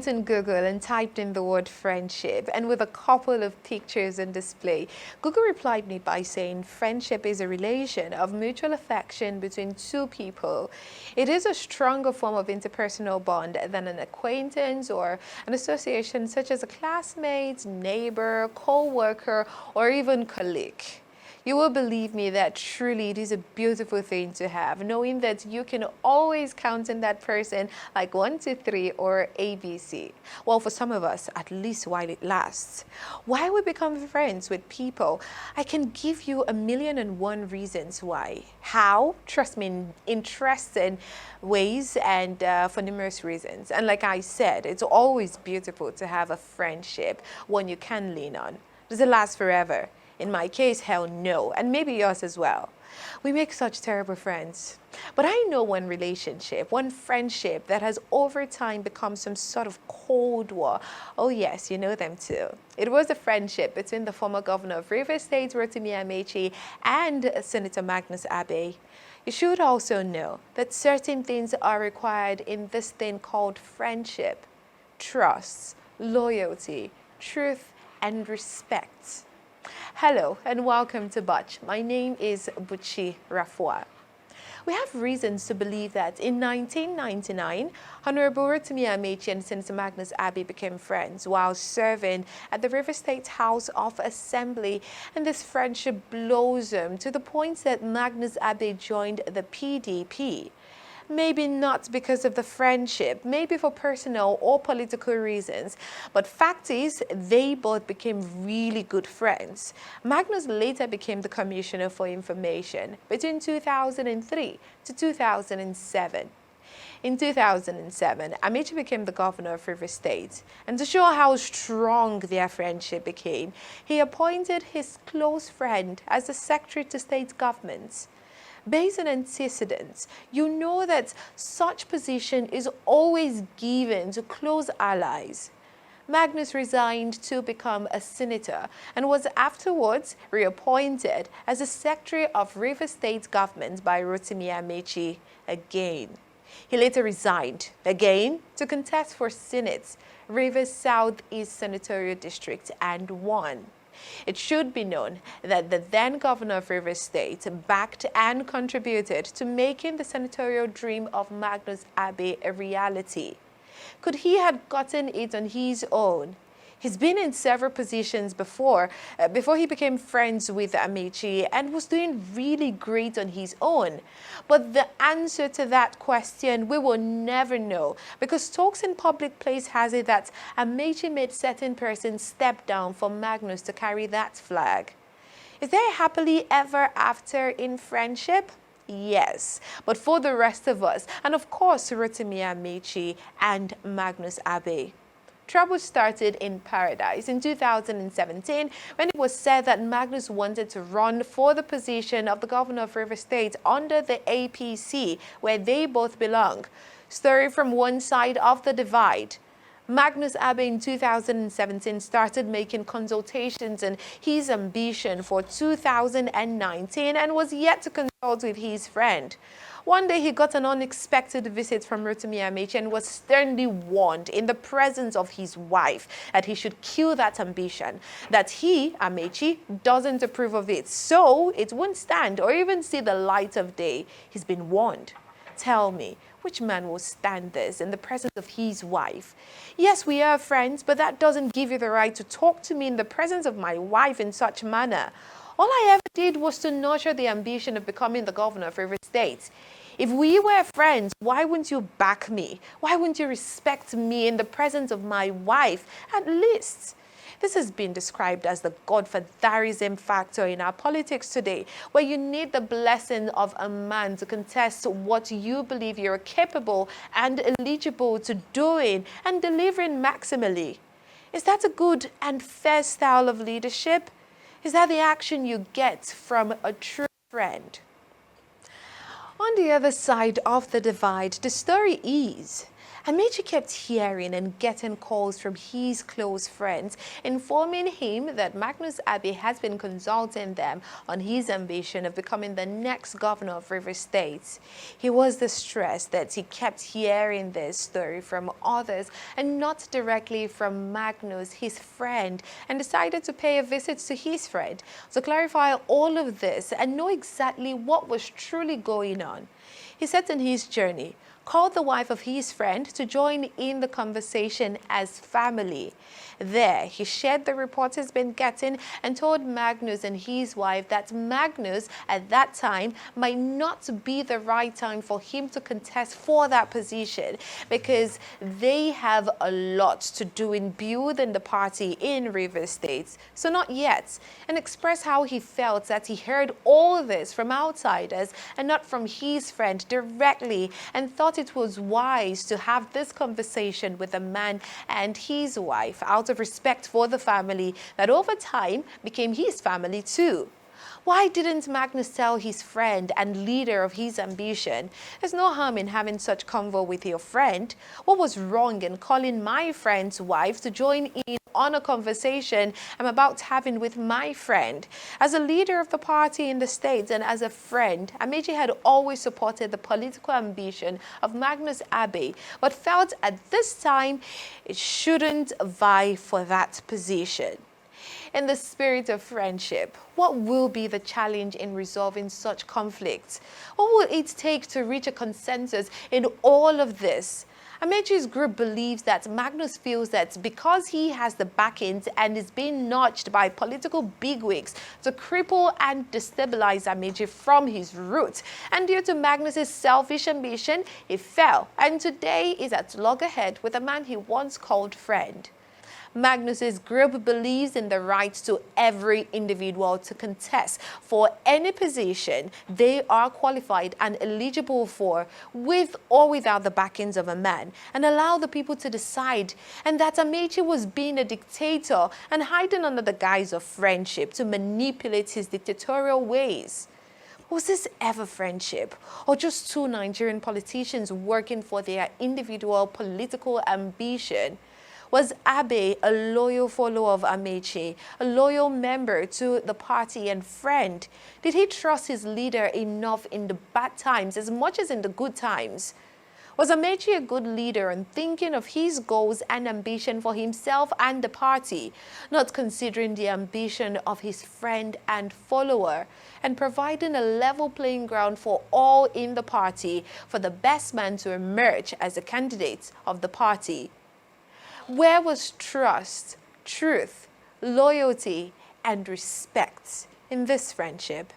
went on Google and typed in the word friendship, and with a couple of pictures on display, Google replied me by saying friendship is a relation of mutual affection between two people. It is a stronger form of interpersonal bond than an acquaintance or an association such as a classmate, neighbor, co-worker, or even colleague. You will believe me that truly it is a beautiful thing to have, knowing that you can always count on that person like 1, 2, 3 or ABC. Well, for some of us, at least while it lasts. Why we become friends with people? I can give you 1,000,001 reasons why. How? Trust me, in interesting ways and for numerous reasons. And like I said, it's always beautiful to have a friendship, one you can lean on. Does it last forever? In my case, hell no, and maybe yours as well. We make such terrible friends. But I know one relationship, one friendship that has over time become some sort of cold war. Oh yes, you know them too. It was a friendship between the former governor of Rivers State, Rotimi Ameachi, and Senator Magnus Abe. You should also know that certain things are required in this thing called friendship: trust, loyalty, truth, and respect. Hello and welcome to Butch. My name is Buchi Rafua. We have reasons to believe that in 1999, Hon.Rotimi Ameachi and Sen. Magnus Abe became friends while serving at the River State House of Assembly, and this friendship blossomed to the point that Magnus Abe joined the PDP. Maybe not because of the friendship, maybe for personal or political reasons, but fact is, they both became really good friends. Magnus later became the Commissioner for Information between 2003 to 2007. In 2007, Amechi became the governor of Rivers State, and to show how strong their friendship became, he appointed his close friend as the Secretary to State Government. Based on antecedents, you know that such position is always given to close allies. Magnus resigned to become a senator and was afterwards reappointed as the Secretary of Rivers State Government by Rotimi Ameachi again. He later resigned again to contest for Senate, Rivers Southeast Senatorial District, and won. It should be known that the then governor of Rivers State backed and contributed to making the senatorial dream of Magnus Abe a reality. Could he have gotten it on his own? He's been in several positions before he became friends with Ameachi, and was doing really great on his own. But the answer to that question we will never know, because talks in public place has it that Ameachi made certain persons step down for Magnus to carry that flag. Is there a happily ever after in friendship? Yes, but for the rest of us, and of course Rotimi Ameachi and Magnus Abe. Trouble started in Paradise in 2017 when it was said that Magnus wanted to run for the position of the governor of Rivers State under the APC, where they both belong. Story from one side of the divide. Magnus Abe in 2017 started making consultations on his ambition for 2019 and was yet to consult with his friend. One day he got an unexpected visit from Rotimi Ameachi and was sternly warned in the presence of his wife that he should kill that ambition, that he, Ameachi, doesn't approve of it, so it won't stand or even see the light of day. He's been warned. Tell me, which man will stand this in the presence of his wife? Yes, we are friends, but that doesn't give you the right to talk to me in the presence of my wife in such manner. All I ever did was to nurture the ambition of becoming the governor of Rivers State. If we were friends, why wouldn't you back me? Why wouldn't you respect me in the presence of my wife, at least? This has been described as the godfatherism factor in our politics today, where you need the blessing of a man to contest what you believe you're capable and eligible to doing and delivering maximally. Is that a good and fair style of leadership? Is that the action you get from a true friend? On the other side of the divide, the story is Ameachi kept hearing and getting calls from his close friends, informing him that Magnus Abe has been consulting them on his ambition of becoming the next governor of Rivers State. He was distressed that he kept hearing this story from others and not directly from Magnus, his friend, and decided to pay a visit to his friend to clarify all of this and know exactly what was truly going on. He set on his journey, called the wife of his friend to join in the conversation as family. There, he shared the reports he's been getting and told Magnus and his wife that Magnus, at that time, might not be the right time for him to contest for that position because they have a lot to do in building the party in Rivers State. So not yet. And expressed how he felt that he heard all this from outsiders and not from his friend directly, and thought it was wise to have this conversation with a man and his wife out of respect for the family that over time became his family too. Why didn't Magnus tell his friend and leader of his ambition? There's no harm in having such convo with your friend. What was wrong in calling my friend's wife to join in on a conversation I'm about having with my friend? As a leader of the party in the States and as a friend, Ameachi had always supported the political ambition of Magnus Abe, but felt at this time it shouldn't vie for that position. In the spirit of friendship, what will be the challenge in resolving such conflicts? What will it take to reach a consensus in all of this? Ameachi's group believes that Magnus feels that because he has the backings and is being nudged by political bigwigs to cripple and destabilize Ameachi from his roots, and due to Magnus's selfish ambition, he fell and today is at loggerhead with a man he once called friend. Magnus's group believes in the right to every individual to contest for any position they are qualified and eligible for, with or without the backings of a man, and allow the people to decide, and that Ameachi was being a dictator and hiding under the guise of friendship to manipulate his dictatorial ways. Was this ever friendship, or just two Nigerian politicians working for their individual political ambition? Was Abe a loyal follower of Ameachi, a loyal member to the party and friend? Did he trust his leader enough in the bad times as much as in the good times? Was Ameachi a good leader and thinking of his goals and ambition for himself and the party, not considering the ambition of his friend and follower, and providing a level playing ground for all in the party for the best man to emerge as a candidate of the party? Where was trust, truth, loyalty, and respect in this friendship?